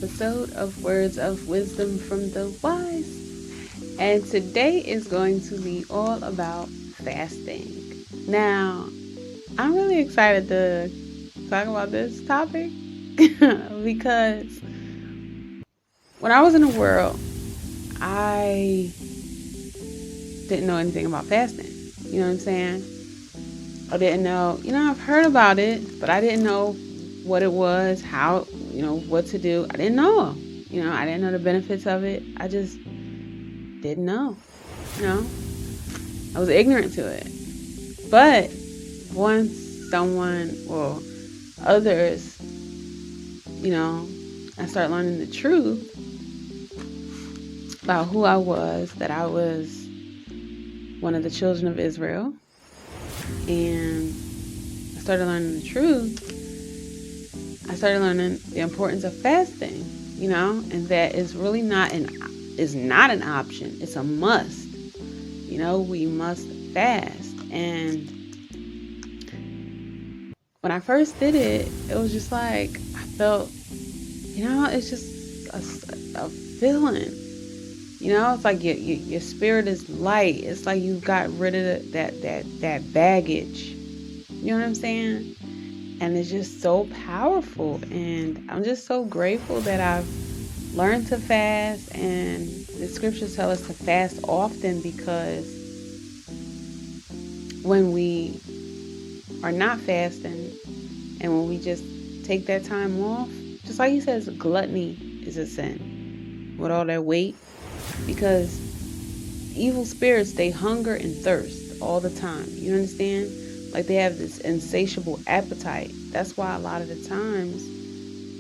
episode of Words of Wisdom from the Wise. And today is going to be all about fasting. Now, I'm really excited to talk about this topic because when I was in the world, I didn't know anything about fasting. You know what I'm saying? I didn't know, I've heard about it, but I didn't know what it was, how, what to do. I didn't know. I didn't know the benefits of it. I just didn't know. I was ignorant to it. But once others, I started learning the truth about who I was, that I was one of the children of Israel. And I started learning the truth. I started learning the importance of fasting, and that is really not an option. It's a must. We must fast. And when I first did it, it was just like I felt, it's just a feeling. It's like your spirit is light. It's like you got rid of that baggage. You know what I'm saying? And it's just so powerful. And I'm just so grateful that I've learned to fast. And the scriptures tell us to fast often, because when we are not fasting and when we just take that time off, just like he says, gluttony is a sin with all that weight. Because evil spirits, they hunger and thirst all the time. You understand? Like they have this insatiable appetite. That's why a lot of the times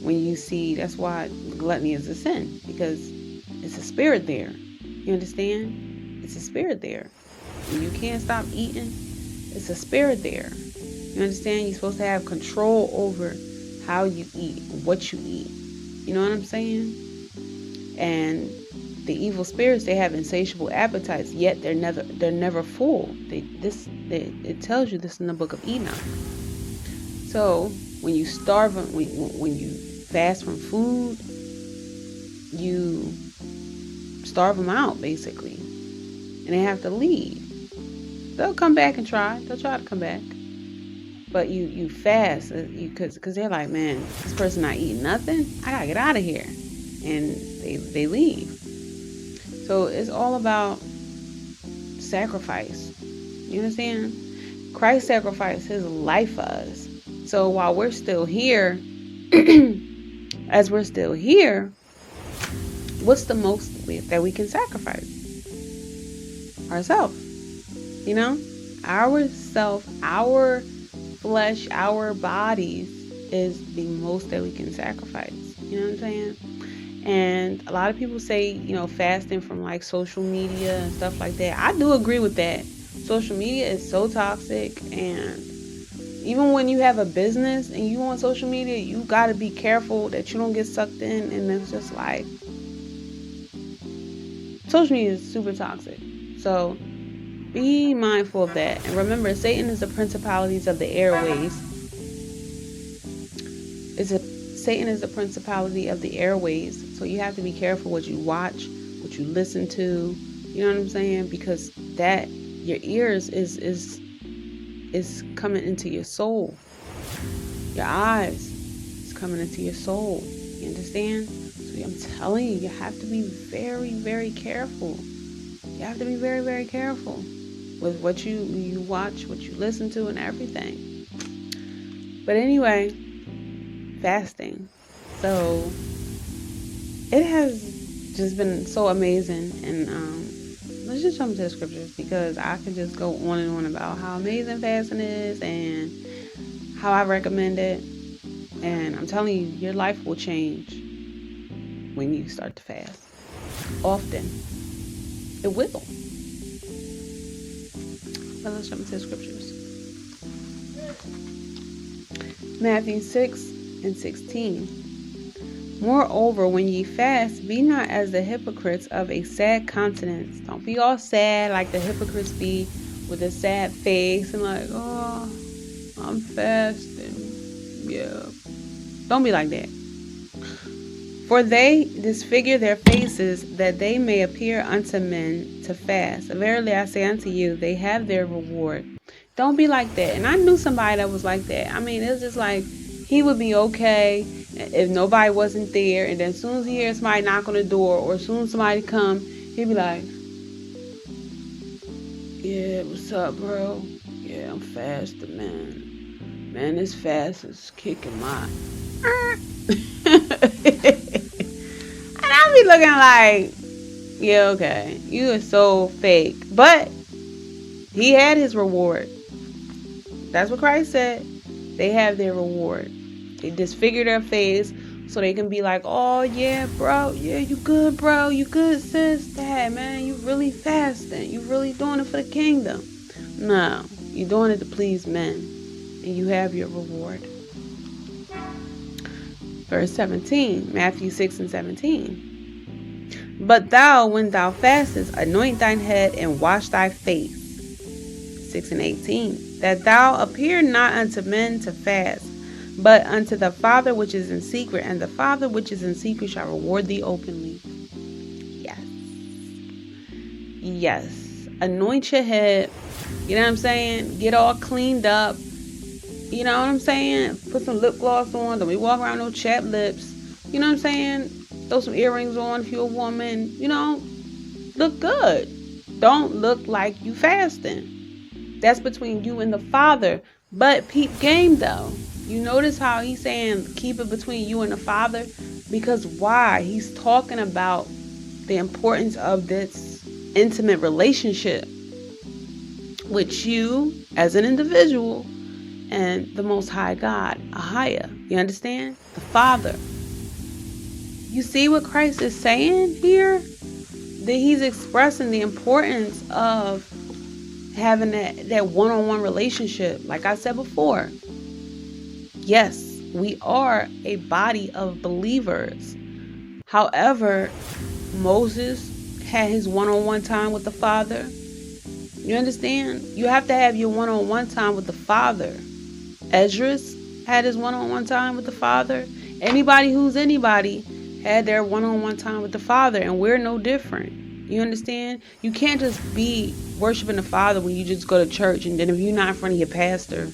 when you see, that's why gluttony is a sin, because it's a spirit there. You understand? It's a spirit there. And you can't stop eating. It's a spirit there. You understand? You're supposed to have control over how you eat, what you eat. You know what I'm saying? And the evil spirits, they have insatiable appetites, yet they're never full. It tells you this in the book of Enoch. So when you starve, when you fast from food, you starve them out basically, and they have to leave. They'll come back and try. They'll try to come back, but you fast because they're like, man, this person not eating nothing. I gotta get out of here, and they leave. So it's all about sacrifice. You understand? Christ sacrificed his life for us. So while we're still here, as we're still here, what's the most that we can sacrifice? Ourselves. Ourself, our flesh, our bodies is the most that we can sacrifice. You know what I'm saying? And a lot of people say, fasting from like social media and stuff like that. I do agree with that. Social media is so toxic, and even when you have a business and you on social media, you got to be careful that you don't get sucked in. And it's just like, social media is super toxic. So be mindful of that. And remember, Satan is the principalities of the airways. Satan is the principality of the airways. So you have to be careful what you watch, what you listen to. You know what I'm saying? Because that, your ears is coming into your soul. Your eyes is coming into your soul. You understand? So I'm telling you, you have to be very, very careful. You have to be very, very careful with what you watch, what you listen to, and everything. But anyway, fasting. So it has just been so amazing. And let's just jump to the scriptures, because I can just go on and on about how amazing fasting is and how I recommend it. And I'm telling you, your life will change when you start to fast. Often. It will. But let's jump into the scriptures. Matthew 6:16. Moreover, when ye fast, be not as the hypocrites of a sad countenance. Don't be all sad like the hypocrites be, with a sad face and like, oh, I'm fasting. Yeah. Don't be like that. For they disfigure their faces, that they may appear unto men to fast. Verily I say unto you, they have their reward. Don't be like that. And I knew somebody that was like that. I mean, it's just like he would be okay if nobody wasn't there, and then as soon as he hears somebody knock on the door, or as soon as somebody come, he'd be like, "Yeah, what's up, bro? Yeah, I'm fasting, man. Man, this fast is kicking my." And I'll be looking like, yeah, okay, you are so fake. But he had his reward. That's what Christ said. They have their reward. They disfigure their face so they can be like, oh, yeah, bro. Yeah, you good, bro. You good, sis. Dad, man, you really fasting. You really doing it for the kingdom. No, you're doing it to please men. And you have your reward. Verse 17, Matthew 6 and 17. But thou, when thou fastest, anoint thine head and wash thy face. 6 and 18. That thou appear not unto men to fast, but unto the Father which is in secret, and the Father which is in secret shall reward thee openly. Yes. Yes. Anoint your head. You know what I'm saying? Get all cleaned up. You know what I'm saying? Put some lip gloss on. Don't be walking around no chapped lips. You know what I'm saying? Throw some earrings on if you're a woman. You know, look good. Don't look like you fasting. That's between you and the Father. But peep game though. You notice how he's saying keep it between you and the Father? Because why? He's talking about the importance of this intimate relationship with you as an individual and the Most High God, Ahia. You understand? The Father. You see what Christ is saying here? That he's expressing the importance of having that one-on-one relationship. Like I said before, yes, we are a body of believers. However, Moses had his one-on-one time with the Father. You understand? You have to have your one-on-one time with the Father. Esdras had his one-on-one time with the Father. Anybody who's anybody had their one-on-one time with the Father, and we're no different. You understand? You can't just be worshiping the Father when you just go to church, and then if you're not in front of your pastor,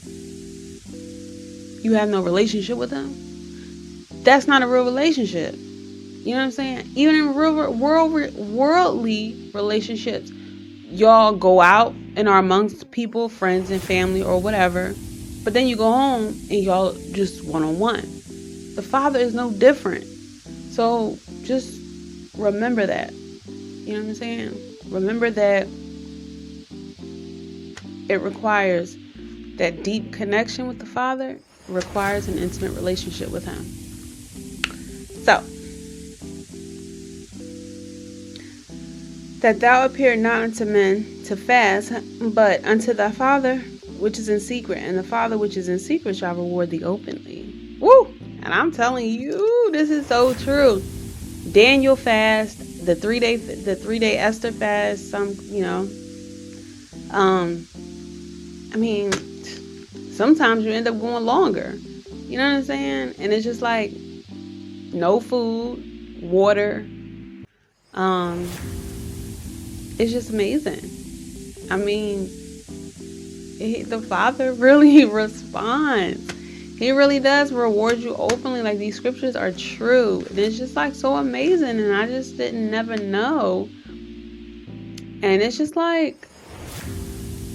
you have no relationship with him. That's not a real relationship. You know what I'm saying? Even in real worldly relationships, y'all go out and are amongst people, friends and family or whatever, but then you go home and y'all just one-on-one. The Father is no different. So just remember that. You know what I'm saying? Remember that it requires that deep connection with the Father. It requires an intimate relationship with him. So, that thou appear not unto men to fast, but unto thy Father which is in secret, and the Father which is in secret shall reward thee openly. Woo! And I'm telling you, this is so true. Daniel fast, the 3-day Esther fast, I mean, sometimes you end up going longer. You know what I'm saying? And it's just like no food, water. It's just amazing. I mean, the Father really responds. He really does reward you openly. Like, these scriptures are true. And it's just like so amazing. And I just didn't never know. And it's just like,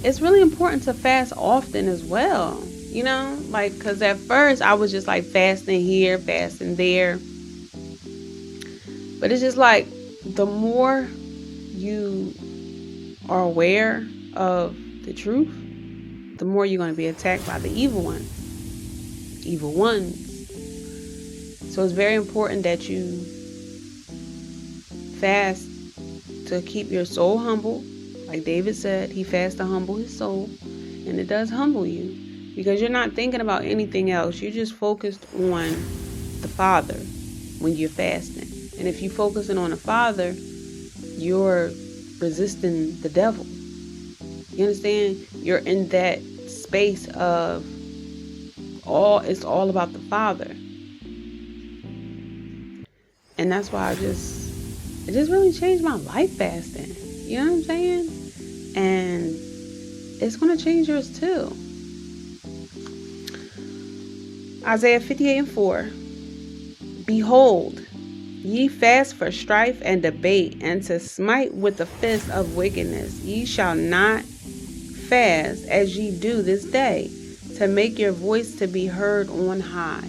it's really important to fast often as well. You know, like, because at first I was just like fasting here, fasting there. But it's just like, the more you are aware of the truth, the more you're going to be attacked by the evil ones. So it's very important that you fast to keep your soul humble. Like David said, he fasts to humble his soul. And it does humble you, because you're not thinking about anything else. You're just focused on the Father when you're fasting. And if you're focusing on the Father, you're resisting the devil. You understand? You're in that space of it's all about the Father. And that's why it just really changed my life fasting. You know what I'm saying? And it's going to change yours too. Isaiah 58:4. Behold, ye fast for strife and debate, and to smite with the fist of wickedness. Ye shall not fast as ye do this day, to make your voice to be heard on high.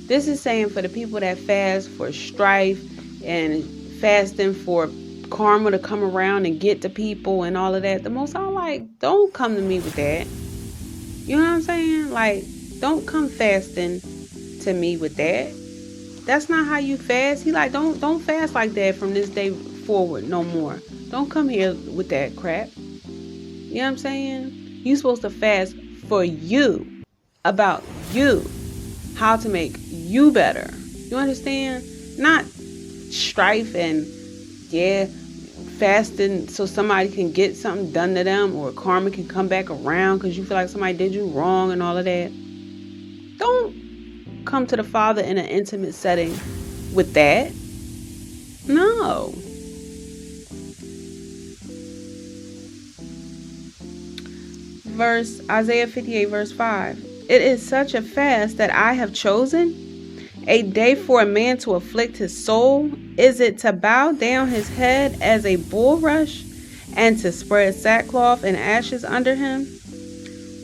This is saying for the people that fast for strife and fasting for karma to come around and get to people and all of that. The Most High, like, don't come to me with that. You know what I'm saying? Like, don't come fasting to me with that. That's not how you fast. He like, don't fast like that from this day forward no more. Don't come here with that crap. You know what I'm saying? You're supposed to fast for you, about you, how to make you better. You understand? Not strife and fasting so somebody can get something done to them, or karma can come back around because you feel like somebody did you wrong and all of that. Don't come to the Father in an intimate setting with that. No. Isaiah 58 verse 5. It is such a fast that I have chosen, a day for a man to afflict his soul. Is it to bow down his head as a bulrush, and to spread sackcloth and ashes under him?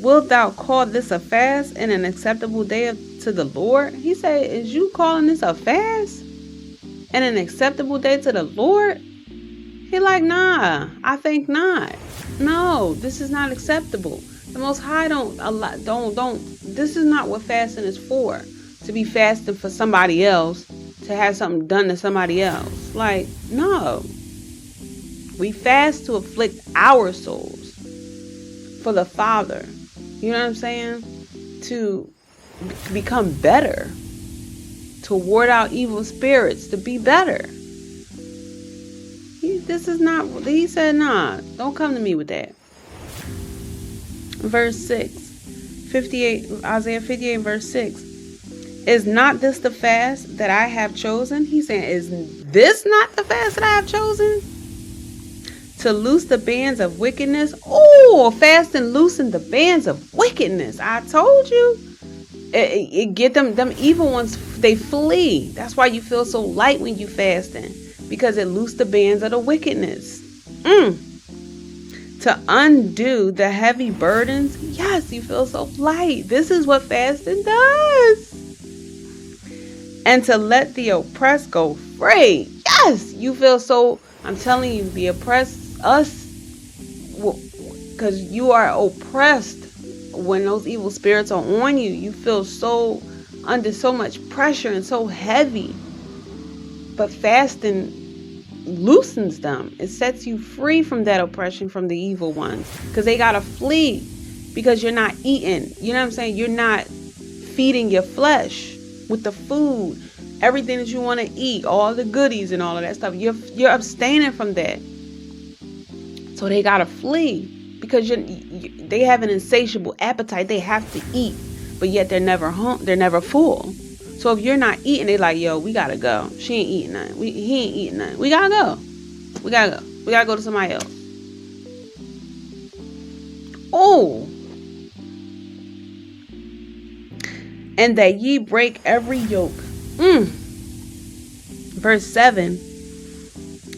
Wilt thou call this a fast and an acceptable day to the Lord? He said, is you calling this a fast and an acceptable day to the Lord? He like, nah, I think not. No, this is not acceptable. The Most High don't. This is not what fasting is for. To be fasting for somebody else, to have something done to somebody else. Like, no. We fast to afflict our souls for the Father. You know what I'm saying? To become better. To ward out evil spirits. To be better. This is not, he said, nah, don't come to me with that. Verse 6, Isaiah 58 verse 6. Is not this the fast that I have chosen? He's saying, is this not the fast that I have chosen? To loose the bands of wickedness. Oh, fast and loosen the bands of wickedness. I told you. It get them evil ones, they flee. That's why you feel so light when you fasting. Because it loosed the bands of the wickedness. To undo the heavy burdens. Yes, you feel so light. This is what fasting does. And to let the oppressed go free. Yes, you feel so, I'm telling you, the oppressed, us, because you are oppressed when those evil spirits are on you. You feel so under so much pressure and so heavy. But fasting loosens them. It sets you free from that oppression from the evil ones. Because they got to flee. Because you're not eating. You know what I'm saying? You're not feeding your flesh with the food. Everything that you want to eat. All the goodies and all of that stuff. You're abstaining from that. So they got to flee. Because they have an insatiable appetite. They have to eat. But yet they're never home. They're never full. So if you're not eating, they're like, yo, we gotta go. She ain't eating nothing. He ain't eating nothing. We gotta go. We gotta go to somebody else. Oh. And that ye break every yoke. Verse 7.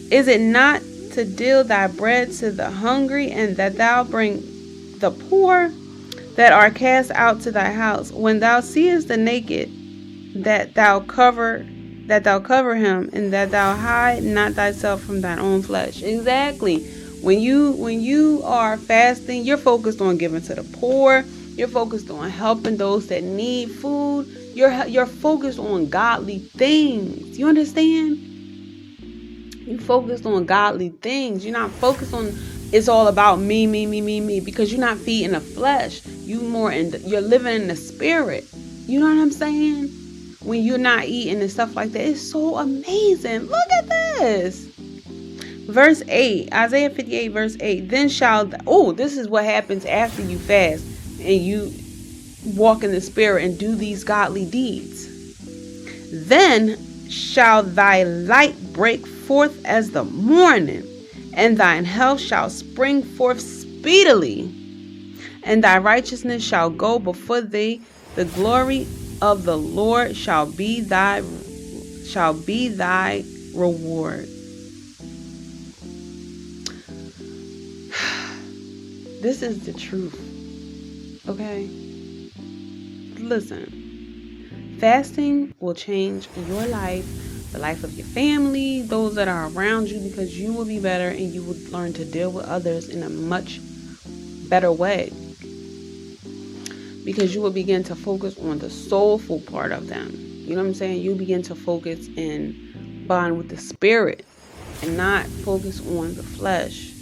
Is it not to deal thy bread to the hungry, and that thou bring the poor that are cast out to thy house? When thou seest the naked, that thou cover him, and that thou hide not thyself from thine own flesh. Exactly. When you are fasting, you're focused on giving to the poor. You're focused on helping those that need food. You're focused on godly things. You understand? You're focused on godly things. You're not focused on it's all about me, because you're not feeding the flesh. You're living in the spirit. You know what I'm saying? When you're not eating and stuff like that, it's so amazing. Look at this. Verse 8, Isaiah 58 verse 8. Then this is what happens after you fast and you walk in the spirit and do these godly deeds. Then shall thy light break forth as the morning, and thine health shall spring forth speedily, and thy righteousness shall go before thee. The glory of the Lord shall be thy reward. This is the truth. Okay? Listen. Fasting will change your life, the life of your family, those that are around you, because you will be better and you will learn to deal with others in a much better way. Because you will begin to focus on the soulful part of them. You know what I'm saying? You begin to focus and bond with the spirit and not focus on the flesh.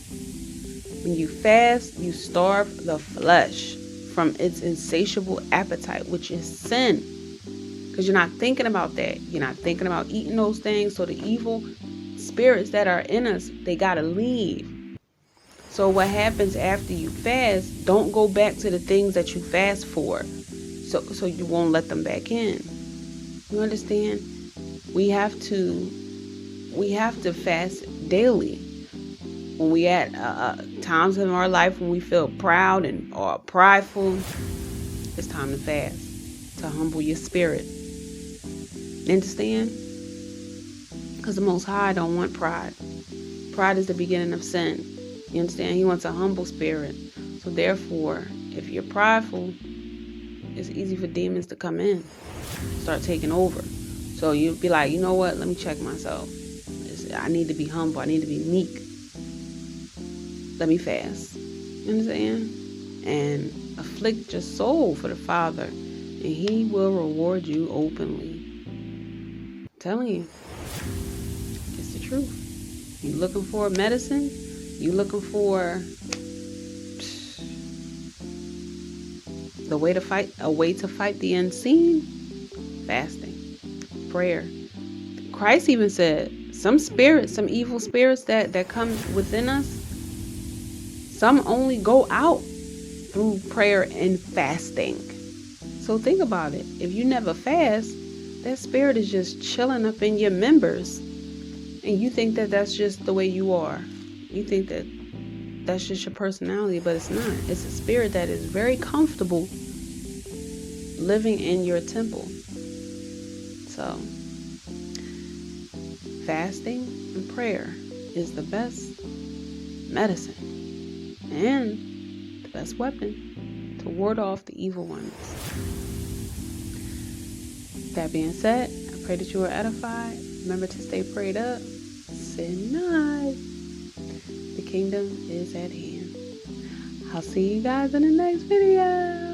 When you fast, you starve the flesh from its insatiable appetite, which is sin. Because you're not thinking about that. You're not thinking about eating those things. So the evil spirits that are in us, they got to leave. So what happens after you fast, don't go back to the things that you fast for. So you won't let them back in. You understand? We have to fast daily. When we at times in our life when we feel proud or prideful, it's time to fast, to humble your spirit. Understand? Because the Most High don't want pride. Pride is the beginning of sin. You understand? He wants a humble spirit. So therefore, if you're prideful, it's easy for demons to come in, start taking over. So you'd be like, you know what? Let me check myself. I need to be humble. I need to be meek. Let me fast. You understand? And afflict your soul for the Father, and He will reward you openly. I'm telling you, it's the truth. You looking for medicine? You looking for a way to fight the unseen? Fasting, prayer. Christ even said some evil spirits that come within us, some only go out through prayer and fasting. So think about it. If you never fast, that spirit is just chilling up in your members, and you think that that's just the way you are. You think that that's just your personality, but it's not. It's a spirit that is very comfortable living in your temple. So, fasting and prayer is the best medicine and the best weapon to ward off the evil ones. That being said, I pray that you are edified. Remember to stay prayed up. Sin not. The kingdom is at hand. I'll see you guys in the next video.